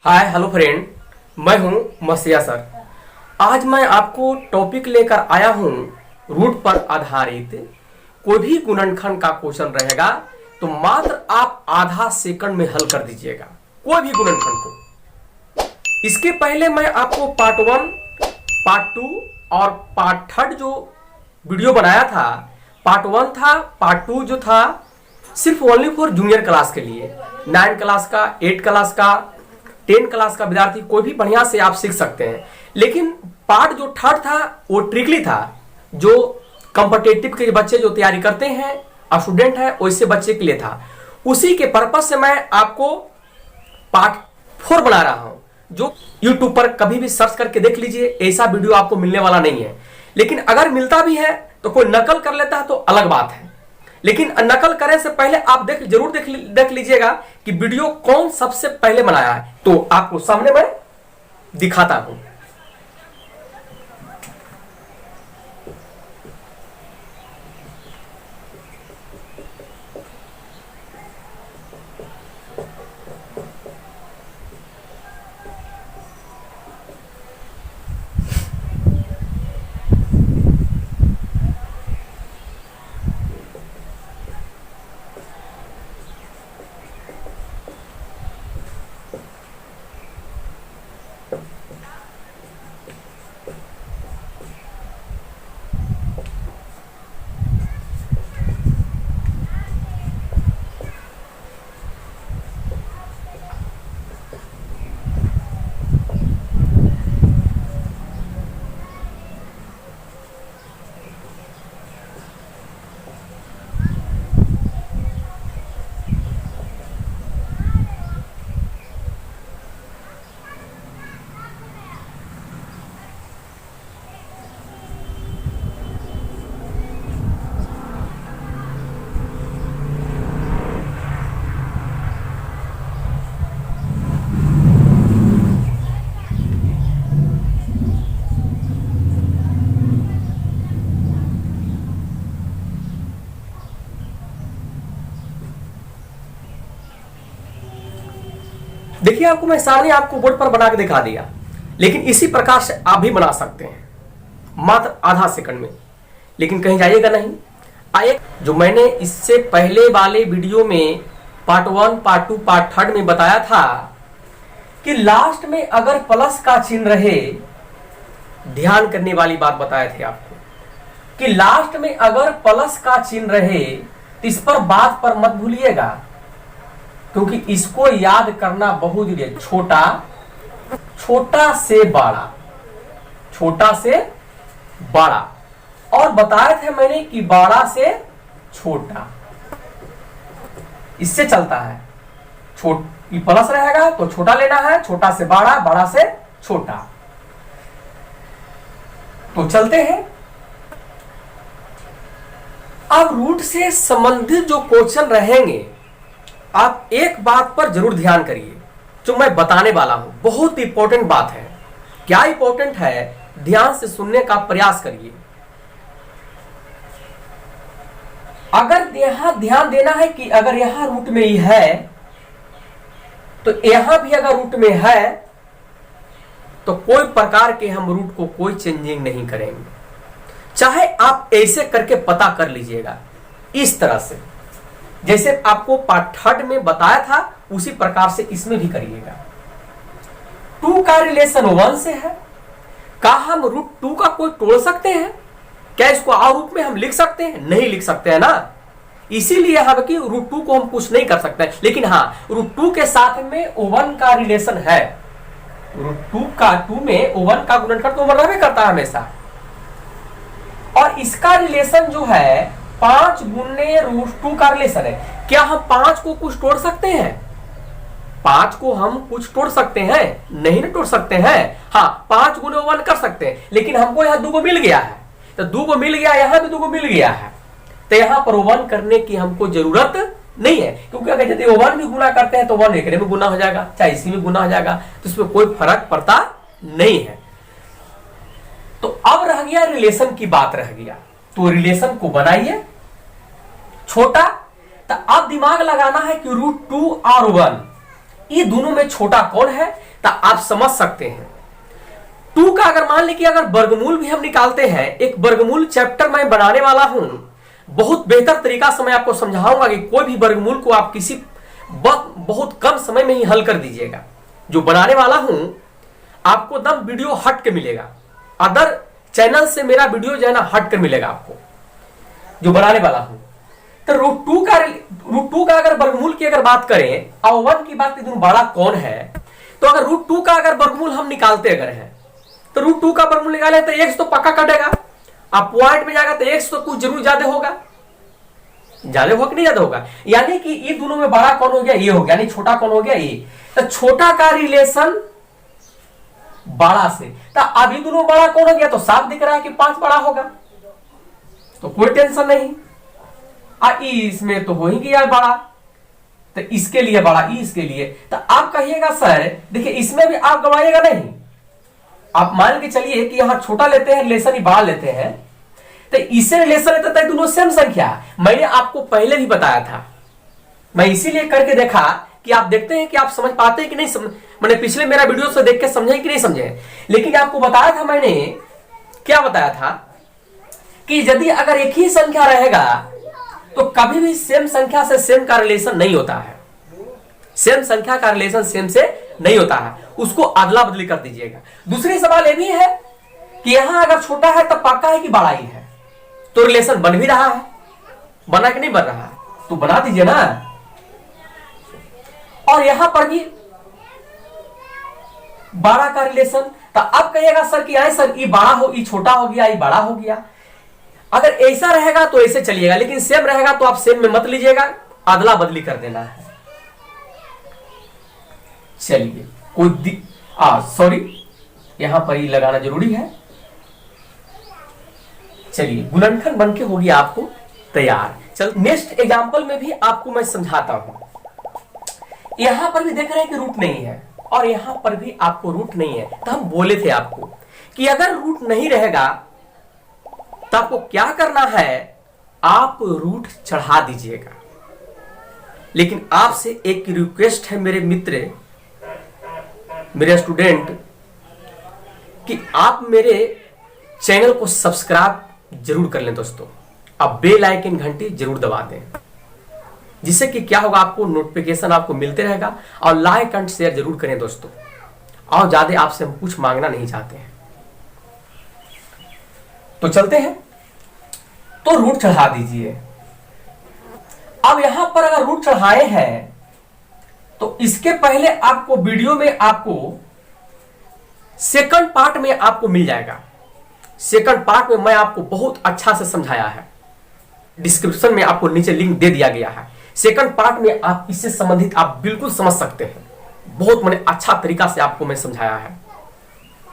Hi hello friend, मैं हूं मसीहा सर। आज मैं आपको टॉपिक लेकर आया हूं रूट पर आधारित कोई भी गुणनखंड का क्वेश्चन रहेगा तो मात्र आप आधा सेकंड में हल कर दीजिएगा कोई भी गुणनखंड को। इसके पहले मैं आपको पार्ट 1, पार्ट 2 और पार्ट 3 जो वीडियो बनाया था, पार्ट 1 था, पार्ट 2 जो था सिर्फ ओनली फॉर जूनियर क्लास के लिए, 9 क्लास का, 8 क्लास का, 10 क्लास का विद्यार्थी कोई भी बढ़िया से आप सीख सकते हैं। लेकिन पार्ट जो 3 था वो ट्रिकली था, जो कॉम्पिटिटिव के बच्चे जो तैयारी करते हैं, स्टूडेंट है, वैसे बच्चे के लिए था। उसी के पर्पज से मैं आपको पार्ट 4 बना रहा हूं, जो यूट्यूब पर कभी भी सर्च करके देख लीजिए, ऐसा वीडियो आपको मिलने वाला नहीं है। लेकिन अगर मिलता भी है तो कोई नकल कर लेता है तो अलग बात है। लेकिन नकल करने से पहले आप जरूर देख लीजिएगा कि वीडियो कौन सबसे पहले बनाया है। तो आपको सामने मैं दिखाता हूं। देखिए, आपको मैं सामने आपको बोर्ड पर बना के दिखा दिया, लेकिन इसी प्रकार से आप भी बना सकते हैं मात्र आधा सेकंड में। लेकिन कहीं जाइएगा नहीं। आइए, जो मैंने इससे पहले वाले वीडियो में पार्ट 1, पार्ट 2, पार्ट 3 में बताया था कि लास्ट में अगर प्लस का चिन्ह रहे, ध्यान करने वाली बात बताए थे आपको कि लास्ट में अगर प्लस का चिन्ह रहे तो इस पर बात पर मत भूलिएगा, क्योंकि इसको याद करना बहुत जरूरी है। छोटा से बड़ा, छोटा से बड़ा, और बताया था मैंने कि बड़ा से छोटा, इससे चलता है। प्लस रहेगा तो छोटा लेना है, छोटा से बड़ा, बड़ा से छोटा। तो चलते हैं। अब रूट से संबंधित जो क्वेश्चन रहेंगे, आप एक बात पर जरूर ध्यान करिए, जो मैं बताने वाला हूं बहुत इंपॉर्टेंट बात है। क्या इंपॉर्टेंट है, ध्यान से सुनने का प्रयास करिए। अगर यहां ध्यान देना है कि अगर यहां रूट में ही है तो यहां भी अगर रूट में है तो कोई प्रकार के हम रूट को कोई चेंजिंग नहीं करेंगे। चाहे आप ऐसे करके पता कर लीजिएगा, इस तरह से जैसे आपको पार्ट 3 में बताया था, उसी प्रकार से इसमें भी करिएगा। 2 का रिलेशन 1 से है। क्या हम रूट 2 का कोई तोड़ सकते हैं? क्या इसको आ रूप में हम लिख सकते हैं? नहीं लिख सकते हैं ना। इसीलिए हम कि रूट 2 को हम कुछ नहीं कर सकते। लेकिन हाँ, रूट 2 के साथ में 1 का रिलेशन है। रूट 2 में 1 का गुणनखंड तो रहबे करता है हमेशा। और इसका रिलेशन जो है 5 गुने रूट 2 का रिलेशन है। क्या हम 5 को कुछ तोड़ सकते हैं? 5 को हम कुछ तोड़ सकते हैं? नहीं ना तोड़ सकते हैं। हाँ, 5 गुने 1 कर सकते हैं, लेकिन हमको यहाँ 2 को मिल गया है, तो 2 को मिल गया, यहाँ भी 2 को मिल गया है, तो यहाँ पर 1 करने की हमको जरूरत नहीं है। क्योंकि अगर यदि 1 भी गुना करते हैं तो 1 एकरे में गुना हो जाएगा, चाहे इसी में गुना हो जाएगा, तो इसमें कोई फर्क पड़ता नहीं है। तो अब रह गया रिलेशन की बात रह गया। तो रिलेशन को बनाइए छोटा। तो अब दिमाग लगाना है कि रूट 2 और 1 ये दोनों में छोटा कौन है। तो आप समझ सकते हैं। 2 का अगर मान लीजिए अगर वर्गमूल भी हम निकालते हैं, एक वर्गमूल चैप्टर मैं बनाने वाला हूं, बहुत बेहतर तरीका से मैं आपको समझाऊंगा कि कोई भी वर्गमूल को आप किसी बहुत कम समय में ही हल कर दीजिएगा। जो बनाने वाला हूं आपको दम वीडियो हट के मिलेगा, अदर चैनल से मेरा वीडियो जो है ना हट कर मिलेगा आपको, जो बनाने वाला हूं। तो √2 का अगर वर्गमूल की अगर बात करें और 1 की बात करें बड़ा कौन है, तो अगर √2 का अगर वर्गमूल हम निकालते अगर है तो √2 का वर्गमूल निकाले तो x तो पक्का कटेगा। अब पॉइंट में जाएगा तो x तो कुछ जरूर ज्यादा होगा, ज्यादा होगा कि नहीं ज्यादा होगा, यानी कि ये दोनों में बड़ा कौन हो गया, ये हो गया, यानी छोटा कौन हो गया, ये। तो छोटा का रिलेशन बड़ा से, तो अभी दोनों बड़ा कौन हो गया, तो साफ दिख रहा है कि 5 बड़ा होगा, तो कोई टेंशन नहीं। इसमें तो हो ही गया बड़ा, तो इसके लिए बड़ा, इसके लिए। तो आप कहिएगा सर देखिए इसमें भी आप गवाइएगा नहीं, आप मान के चलिए कि यहां छोटा लेते हैं रिलेशन ही बड़ा लेते हैं, तो इसे रिलेशन लेते थे दोनों सेम संख्या। मैंने आपको पहले भी बताया था, मैं इसीलिए करके देखा कि आप देखते हैं कि आप समझ पाते हैं कि नहीं समझ, मैंने पिछले मेरा वीडियो से देख के समझे कि नहीं समझे। लेकिन आपको बताया था मैंने, क्या बताया था कि यदि अगर एक ही संख्या रहेगा तो कभी भी सेम संख्या से सेम का रिलेशन नहीं होता है, सेम संख्या का रिलेशन सेम से नहीं होता है, उसको अदला बदली कर दीजिएगा। दूसरी सवाल ये भी है कि यहां अगर छोटा है तब पक्का है कि बड़ा ही है, तो रिलेशन बन भी रहा है, बना कि नहीं बन रहा है, तो बना दीजिए ना। और यहां पर भी बड़ा का रिलेशन, तो अब कहिएगा सर कि आए सर ये बड़ा हो, ये छोटा हो गया, ये बड़ा हो गया। अगर ऐसा रहेगा तो ऐसे चलिएगा, लेकिन सेम रहेगा तो आप सेम में मत लीजिएगा, अदला बदली कर देना है। चलिए कोई सॉरी यहां पर ही लगाना जरूरी है। चलिए गुणनखंड बनके हो गया आपको तैयार। चल नेक्स्ट एग्जांपल में भी आपको मैं समझाता हूं। यहां पर भी देख रहे हैं कि रूट नहीं है और यहां पर भी आपको रूट नहीं है, तो हम बोले थे आपको कि अगर रूट नहीं रहेगा तो आपको क्या करना है, आप रूट चढ़ा दीजिएगा। लेकिन आपसे एक रिक्वेस्ट है मेरे मित्र, मेरे स्टूडेंट, कि आप मेरे चैनल को सब्सक्राइब जरूर कर लें दोस्तों, आप बेल आइकन घंटी जरूर दबा दें, जिससे कि क्या होगा आपको नोटिफिकेशन आपको मिलते रहेगा। और लाइक एंड शेयर जरूर करें दोस्तों, और ज्यादा आपसे हम कुछ मांगना नहीं चाहते हैं। तो चलते हैं, तो रूट चढ़ा दीजिए। अब यहां पर अगर रूट चढ़ाए हैं तो इसके पहले आपको वीडियो में आपको सेकंड पार्ट में आपको मिल जाएगा। सेकंड पार्ट में मैं आपको बहुत अच्छा से समझाया है, डिस्क्रिप्शन में आपको नीचे लिंक दे दिया गया है। सेकंड पार्ट में आप इससे संबंधित आप बिल्कुल समझ सकते हैं, बहुत मैंने अच्छा तरीका से आपको मैं समझाया है।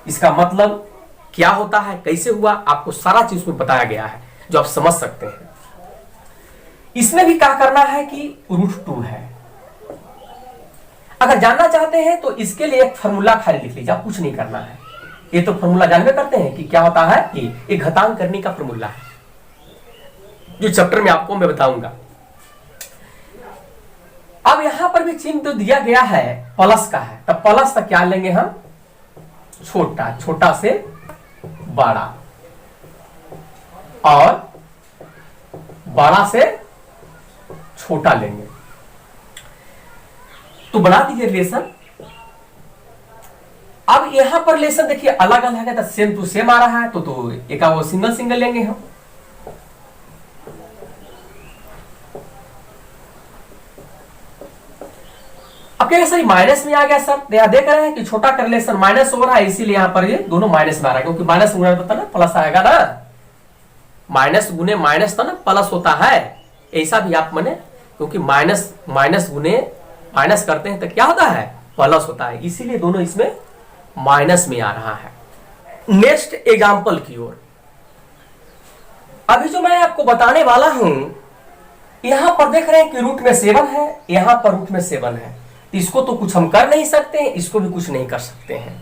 इसका मतलब क्या होता है, कैसे हुआ, आपको सारा चीज में बताया गया है जो आप समझ सकते हैं। इसमें भी क्या करना है कि √2 है। अगर जानना चाहते हैं तो इसके लिए एक फॉर्मूला खाली लिख लीजिए, आप कुछ नहीं करना है। ये तो फॉर्मूला जानते करते हैं कि क्या होता है, कि एक घातांक करने का फॉर्मूला है, जो चैप्टर में आपको मैं बताऊंगा। अब यहां पर भी चिन्ह तो दिया गया है प्लस का है, तब प्लस का क्या लेंगे हम, छोटा, छोटा से बड़ा और बड़ा से छोटा लेंगे। तो बना दीजिए रिलेशन। अब यहां पर रिलेशन देखिए अलग अलग है, तो सेम टू सेम आ रहा है, तो एक वो सिंगल सिंगल लेंगे हम। अब क्या सर माइनस में आ गया सर, यहां देख रहे हैं कि छोटा का रिलेशन माइनस हो रहा है, इसीलिए यहां पर ये दोनों माइनस में आ रहा है, क्योंकि माइनस गुना तो ना प्लस आएगा ना, माइनस गुने माइनस तो ना प्लस होता है, ऐसा भी आप माने, क्योंकि माइनस माइनस गुने माइनस करते हैं तो क्या होता है, प्लस होता है, इसीलिए दोनों इसमें माइनस में आ रहा है। नेक्स्ट एग्जांपल की ओर अभी जो मैं आपको बताने वाला हूं, यहां पर देख रहे हैं कि रूट में 7 है, यहां पर रूट में 7 है, इसको तो कुछ हम कर नहीं सकते हैं, इसको भी कुछ नहीं कर सकते हैं।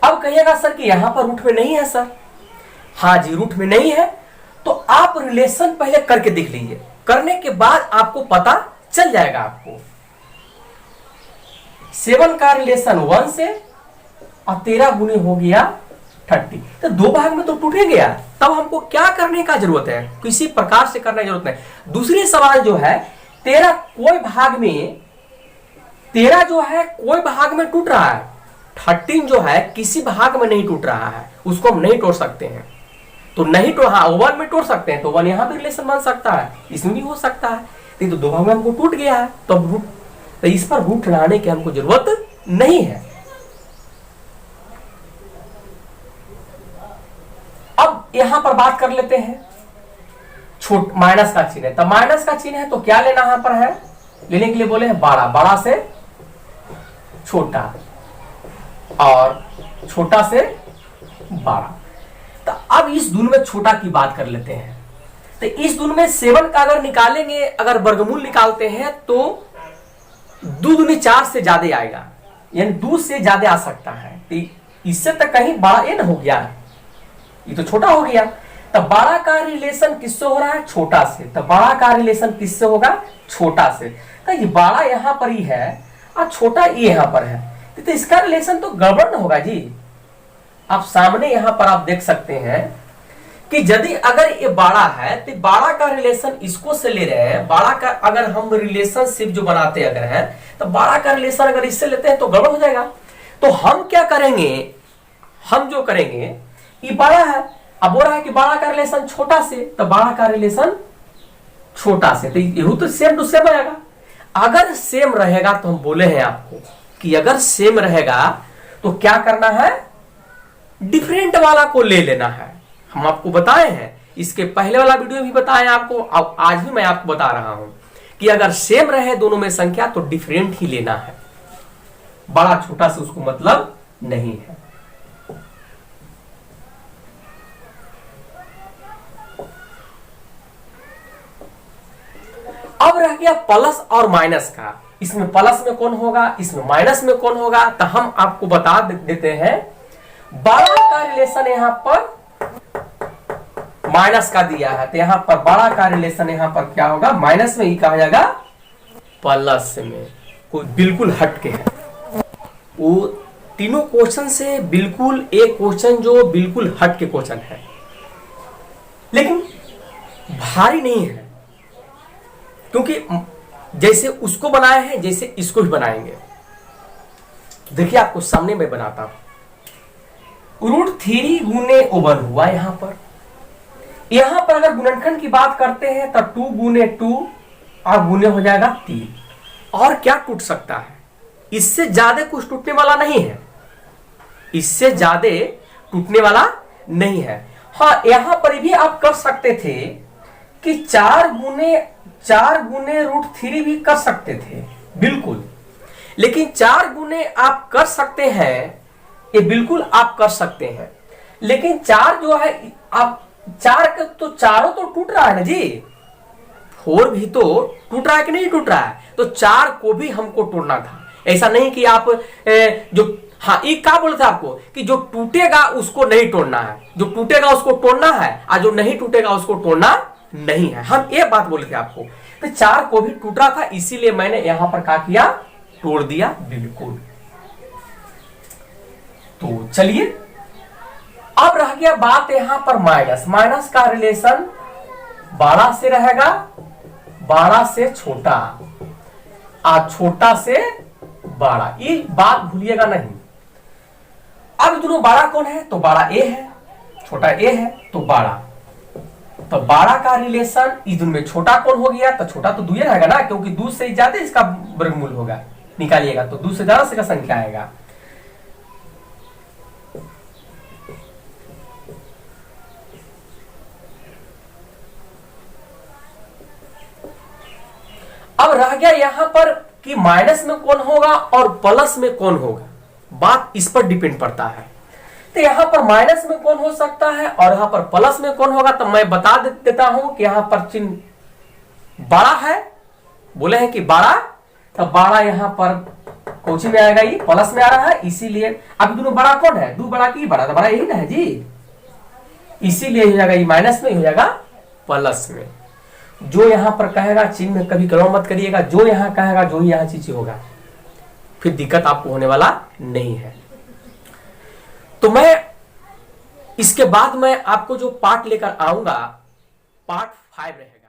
अब कहिएगा सर कि यहां पर रूट में नहीं है सर, हाँ जी रूट में नहीं है, तो आप रिलेशन पहले करके देख लीजिए, करने के बाद आपको पता चल जाएगा। आपको 7 का रिलेशन 1 से और 13 गुने हो गया 30। तो दो भाग में तो टूट ही गया, तब हमको क्या करने का जरूरत है, किसी प्रकार से करने की जरूरत नहीं। दूसरी सवाल जो है 13 कोई भाग में, 13 जो है कोई भाग में टूट रहा है, 13 जो है किसी भाग में नहीं टूट रहा है, उसको हम नहीं तोड़ सकते हैं। तो नहीं तो हाँ 1 में तोड़ सकते हैं, तो 1 यहां भी रिलेशन बन सकता है, इसमें भी हो सकता है। नहीं तो दो भाग में हमको टूट गया है, तो अब रूट, तो इस पर रूट लगाने की हमको जरूरत नहीं है। अब यहां पर बात कर लेते हैं छोट माइनस का चिन्ह है, तो माइनस का चिन्ह है तो क्या लेना यहां पर है, लेने के लिए बोले हैं बड़ा, बड़ा से छोटा और छोटा से बड़ा। तो अब इस दून में छोटा की बात कर लेते हैं। तो इस दून में 7 का अगर निकालेंगे, अगर वर्गमूल निकालते हैं तो 2 दूनी 4 से ज्यादा आएगा, यानी 2 से ज्यादा आ सकता है। तो इससे तो कहीं बड़ा ये न हो गया, ये तो छोटा हो गया। तो बड़ा का रिलेशन किससे हो रहा है, छोटा से। तो बड़ा का रिलेशन किससे होगा, छोटा से। तो ये बड़ा यहां पर ही है और छोटा ये यहां पर है, तो इसका रिलेशन तो गड़बड़ न होगा जी। आप सामने यहां पर आप देख सकते हैं कि यदि अगर ये बड़ा है तो बड़ा का रिलेशन इसको से ले रहे हैं, बड़ा का अगर हम रिलेशनशिप जो बनाते अगर है तो बड़ा का रिलेशन अगर इससे लेते हैं तो गड़बड़ हो जाएगा। तो हम क्या करेंगे, हम जो करेंगे, ये बड़ा है, अब बोल रहा है कि बड़ा का रिलेशन छोटा से, तो बड़ा का रिलेशन छोटा से, तो यही तो सेम टू सेम आएगा। अगर सेम रहेगा तो हम बोले हैं आपको कि अगर सेम रहेगा तो क्या करना है, डिफरेंट वाला को ले लेना है। हम आपको बताए हैं, इसके पहले वाला वीडियो भी बताया आपको, अब आज भी मैं आपको बता रहा हूं कि अगर सेम रहे दोनों में संख्या तो डिफरेंट ही लेना है, बड़ा छोटा से उसको मतलब नहीं है। अब रह गया प्लस और माइनस का, इसमें प्लस में कौन होगा, इसमें माइनस में कौन होगा। तो हम आपको बता देते हैं, बड़ा का रिलेशन यहां पर माइनस का दिया है, तो यहां पर बड़ा का रिलेशन यहां पर क्या होगा, माइनस में ही कहा जाएगा प्लस में। कोई बिल्कुल हट के है, वो तीनों क्वेश्चन से बिल्कुल एक क्वेश्चन जो बिल्कुल हट के क्वेश्चन है, लेकिन भारी नहीं है, क्योंकि जैसे उसको बनाए हैं जैसे इसको भी बनाएंगे। देखिए आपको सामने में बनाता हूं, √3 गुने 1 हुआ यहां पर अगर गुणनखंड की बात करते हैं तो 2 गुने 2 और गुने हो जाएगा 3। और क्या टूट सकता है, इससे ज्यादा कुछ टूटने वाला नहीं है, इससे ज्यादा टूटने वाला नहीं है। हाँ यहां पर भी आप कर सकते थे कि 4 गुने √3 भी कर सकते थे बिल्कुल, लेकिन 4 गुने आप कर सकते हैं, ये बिल्कुल आप कर सकते हैं, लेकिन 4 जो है आप 4 का तो चारों तो टूट रहा है ना जी, 4 भी तो टूट रहा है कि नहीं टूट रहा है, तो 4 को भी हमको तोड़ना था। ऐसा नहीं कि आप जो, हाँ एक क्या बोलते थे आपको कि जो टूटेगा उसको नहीं तोड़ना है, जो टूटेगा उसको तोड़ना है और जो नहीं टूटेगा उसको तोड़ना नहीं है। हम ये बात बोले थे आपको, तो 4 को भी टूट रहा था, इसीलिए मैंने यहां पर क्या किया, तोड़ दिया बिल्कुल। तो चलिए अब रह गया बात यहां पर माइनस। माइनस का रिलेशन बड़ा से रहेगा, बड़ा से छोटा और छोटा से बड़ा, ये बात भूलिएगा नहीं। अब दोनों बड़ा कौन है, तो बड़ा ए है, छोटा ए है, तो बड़ा, तो बड़ा का रिलेशन इस दोनों में छोटा कौन हो गया, तो छोटा तो 2 रहेगा ना, क्योंकि 2 से ज्यादा इसका वर्गमूल होगा, निकालिएगा तो 2 से ज्यादा से का संख्या आएगा। अब रह गया यहां पर कि माइनस में कौन होगा और प्लस में कौन होगा, बात इस पर डिपेंड पड़ता है। तो यहां पर माइनस में कौन हो सकता है और यहां पर प्लस में कौन होगा, तो मैं बता देता हूं कि यहां पर चिन्ह बड़ा है, बोले हैं कि बड़ा, तो बड़ा यहां पर कौन सी में आएगा, ये प्लस में आ रहा है, इसीलिए अब दोनों बड़ा कौन है, 2 बड़ा की बड़ा, तो बड़ा यही ना है जी, इसीलिए हो जाएगा ये माइनस में, हो जाएगा प्लस में। जो यहां पर कहेगा चिन्ह में कभी गलत मत करिएगा, जो यहां कहेगा जो ही यहां चीज होगा, फिर दिक्कत आपको होने वाला नहीं है। तो मैं इसके बाद मैं आपको जो पार्ट लेकर आऊंगा, पार्ट 5 रहेगा।